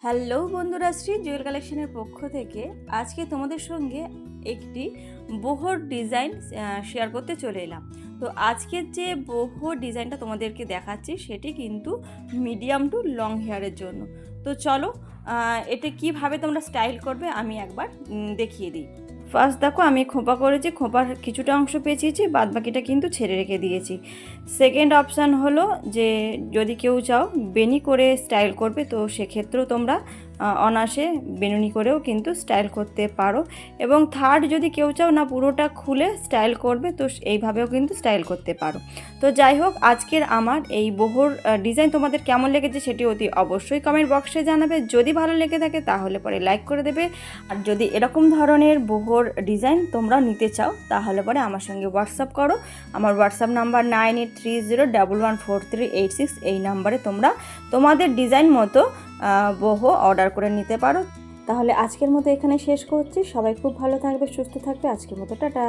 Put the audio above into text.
Hello বন্ধুরা, শ্রী জুয়েল কালেকশনের পক্ষ থেকে আজকে তোমাদের সঙ্গে একটি boho ডিজাইন শেয়ার করতে চলে এলাম। তো আজকের যে boho ডিজাইনটা তোমাদেরকে দেখাচ্ছি সেটি কিন্তু মিডিয়াম টু লং হেয়ারের জন্য। তো চলো এটা কিভাবে তোমরা স্টাইল করবে আমি একবার দেখিয়ে দিই। ফার্স্ট দেখো, আমি খোঁপা করেছি, খোঁপার কিছুটা অংশ পেঁচিয়েছি, বাদ বাকিটা কিন্তু ছেড়ে রেখে দিয়েছি। সেকেন্ড অপশান হলো যে যদি কেউ চাও বেনি করে স্টাইল করবে, তো সেক্ষেত্রেও তোমরা অনায়াসে বেনুনি করেও কিন্তু স্টাইল করতে পারো। এবং থার্ড, যদি কেউ চাও না পুরোটা খুলে স্টাইল করবে, তো এইভাবেও কিন্তু স্টাইল করতে পারো। তো যাই হোক, আজকের আমার এই boho ডিজাইন তোমাদের কেমন লেগেছে সেটি অতি অবশ্যই কমেন্ট বক্সে জানাবে। যদি ভালো লেগে থাকে তাহলে পরে লাইক করে দেবে। আর যদি এরকম ধরনের boho ডিজাইন তোমরা নিতে চাও তাহলে পরে আমার সঙ্গে হোয়াটসঅ্যাপ করো। আমার হোয়াটসঅ্যাপ নাম্বার 9830114386। এই নাম্বারে তোমরা তোমাদের ডিজাইন মতো boho অর্ডার করে নিতে পারো। তাহলে আজকের মতো এখানে শেষ করছি। সবাই খুব ভালো থাকবে, সুস্থ থাকবে। আজকের মতো টাটা।